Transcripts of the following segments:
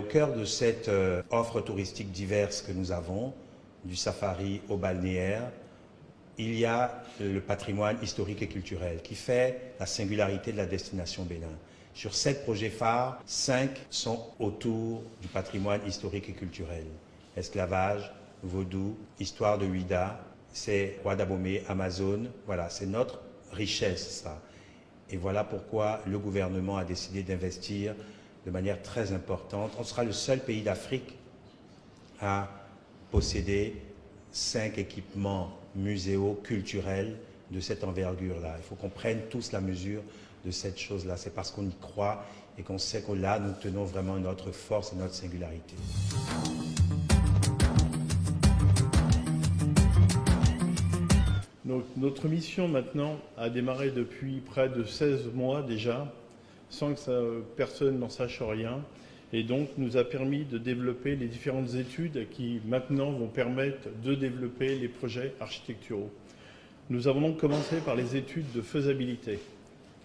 au cœur de cette offre touristique diverse que nous avons, du safari au balnéaire, il y a le patrimoine historique et culturel qui fait la singularité de la destination Bénin. Sur 7 projets phares, 5 sont autour du patrimoine historique et culturel. Esclavage, vaudou, histoire de Ouida, c'est Roi d'Abomey, Amazon, voilà, c'est notre richesse ça. Et voilà pourquoi le gouvernement a décidé d'investir de manière très importante. On sera le seul pays d'Afrique à posséder 5 équipements muséaux culturels de cette envergure-là. Il faut qu'on prenne tous la mesure de cette chose-là. C'est parce qu'on y croit et qu'on sait que là, nous tenons vraiment notre force et notre singularité. Donc, notre mission maintenant a démarré depuis près de 16 mois déjà, sans que personne n'en sache rien, et donc nous a permis de développer les différentes études qui maintenant vont permettre de développer les projets architecturaux. Nous avons donc commencé par les études de faisabilité,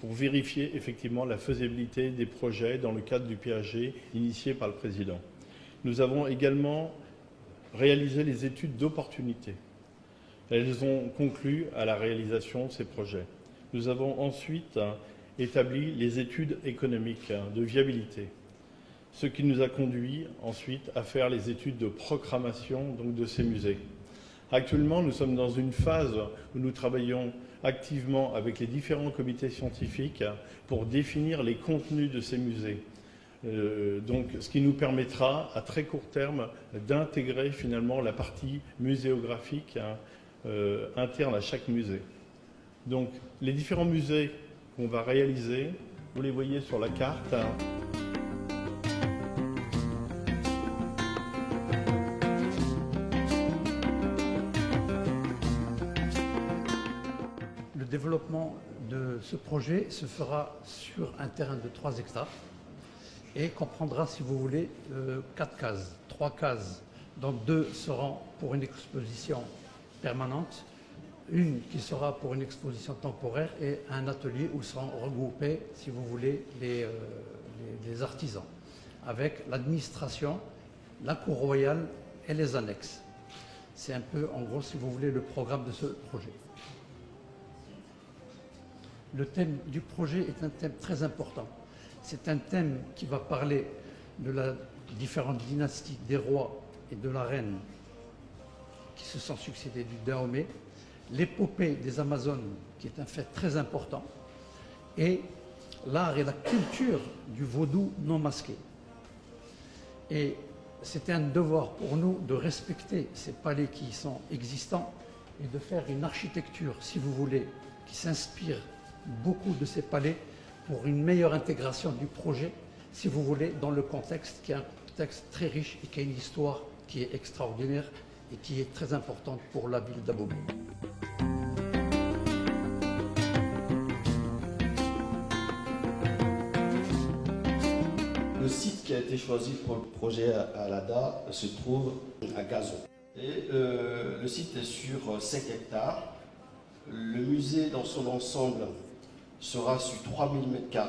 pour vérifier effectivement la faisabilité des projets dans le cadre du PAG initié par le Président. Nous avons également réalisé les études d'opportunité. Elles ont conclu à la réalisation de ces projets. Nous avons ensuite établi les études économiques de viabilité, ce qui nous a conduit ensuite à faire les études de programmation donc, de ces musées. Actuellement, nous sommes dans une phase où nous travaillons activement avec les différents comités scientifiques pour définir les contenus de ces musées. Donc, ce qui nous permettra à très court terme d'intégrer finalement la partie muséographique interne à chaque musée. Donc, les différents musées qu'on va réaliser, vous les voyez sur la carte. Le développement de ce projet se fera sur un terrain de 3 hectares et comprendra, si vous voulez, 4 cases. 3 cases, dont 2 seront pour une exposition permanente, une qui sera pour une exposition temporaire et un atelier où seront regroupés, si vous voulez, les artisans, avec l'administration, la cour royale et les annexes. C'est un peu, en gros, si vous voulez, le programme de ce projet. Le thème du projet est un thème très important. C'est un thème qui va parler de la différente dynastie des rois et de la reine qui se sont succédés du Dahomey, l'épopée des Amazones, qui est un fait très important, et l'art et la culture du vaudou non masqué. Et c'était un devoir pour nous de respecter ces palais qui sont existants et de faire une architecture, si vous voulez, qui s'inspire beaucoup de ces palais pour une meilleure intégration du projet, si vous voulez, dans le contexte qui est un contexte très riche et qui a une histoire qui est extraordinaire et qui est très importante pour la ville d'Abomey. Le site qui a été choisi pour le projet à l'ADA se trouve à Gazon. Et le site est sur 5 hectares. Le musée dans son ensemble sera sur 3000 m²,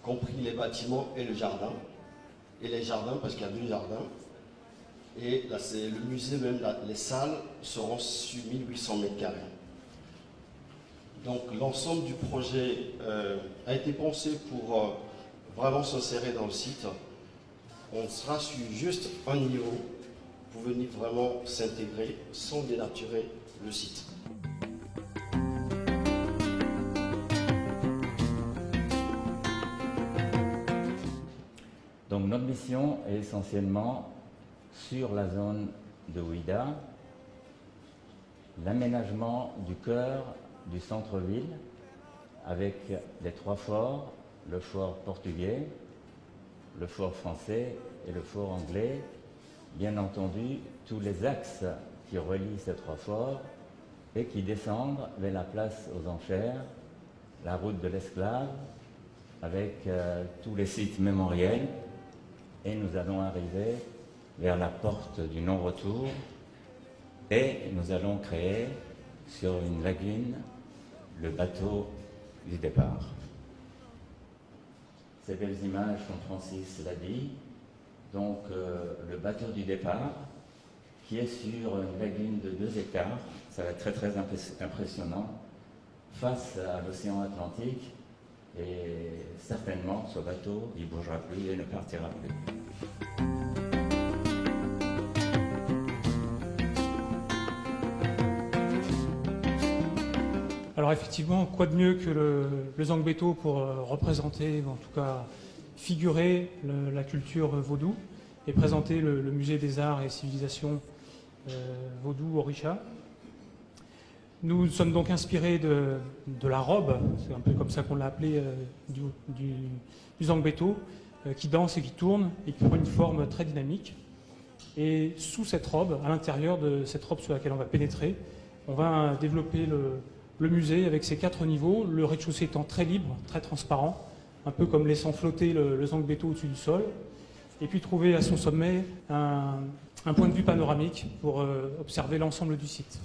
compris les bâtiments et le jardin. Et les jardins, parce qu'il y a 2 jardins. Et là, c'est le musée, même les salles seront sur 1800 m². Donc l'ensemble du projet a été pensé pour vraiment s'insérer dans le site. On sera sur juste un niveau pour venir vraiment s'intégrer sans dénaturer le site. Donc notre mission est essentiellement sur la zone de Ouida, l'aménagement du cœur du centre-ville avec les 3 forts, le fort portugais, le fort français et le fort anglais. Bien entendu, tous les axes qui relient ces 3 forts et qui descendent vers la place aux enchères, la route de l'esclave, avec tous les sites mémoriels. Et nous allons arriver vers la porte du non-retour et nous allons créer sur une lagune le bateau du départ. ces belles images, comme Francis l'a dit. Donc le batteur du départ, qui est sur une lagune de 2 hectares, ça va être très très impressionnant, face à l'océan Atlantique, et certainement ce bateau, il ne bougera plus et ne partira plus. Alors effectivement, quoi de mieux que le Zangbeto pour représenter, en tout cas figurer la culture vaudou et présenter le musée des arts et civilisations vaudou Orisha. Nous sommes donc inspirés de la robe, c'est un peu comme ça qu'on l'a appelé, du Zangbeto, qui danse et qui tourne et qui prend une forme très dynamique. Et sous cette robe, à l'intérieur de cette robe sur laquelle on va pénétrer, on va développer le musée avec ses 4 niveaux, le rez-de-chaussée étant très libre, très transparent, un peu comme laissant flotter le Zangbeto au-dessus du sol, et puis trouver à son sommet un point de vue panoramique pour observer l'ensemble du site.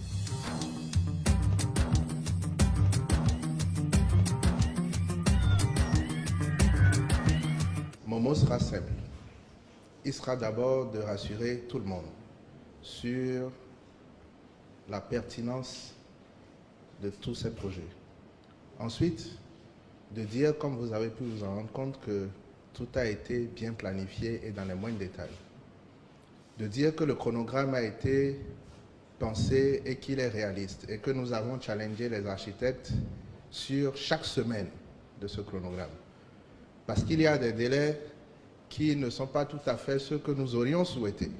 Mon mot sera simple. Il sera d'abord de rassurer tout le monde sur la pertinence de tous ces projets. Ensuite, de dire, comme vous avez pu vous en rendre compte, que tout a été bien planifié et dans les moindres détails. De dire que le chronogramme a été pensé et qu'il est réaliste et que nous avons challengé les architectes sur chaque semaine de ce chronogramme. Parce qu'il y a des délais qui ne sont pas tout à fait ceux que nous aurions souhaité.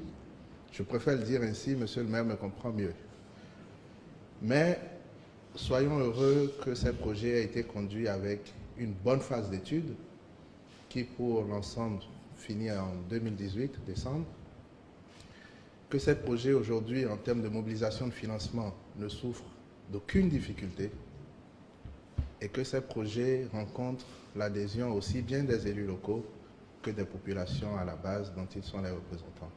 Je préfère le dire ainsi, monsieur le maire me comprend mieux. Mais soyons heureux que ces projets aient été conduits avec une bonne phase d'étude qui, pour l'ensemble, finit en 2018, décembre. Que ces projets aujourd'hui, en termes de mobilisation de financement, ne souffrent d'aucune difficulté et que ces projets rencontrent l'adhésion aussi bien des élus locaux que des populations à la base dont ils sont les représentants.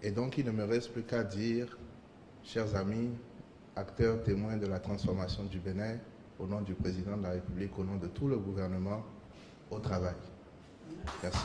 Et donc, il ne me reste plus qu'à dire, chers amis, acteurs témoins de la transformation du Bénin, au nom du président de la République, au nom de tout le gouvernement, au travail. Merci.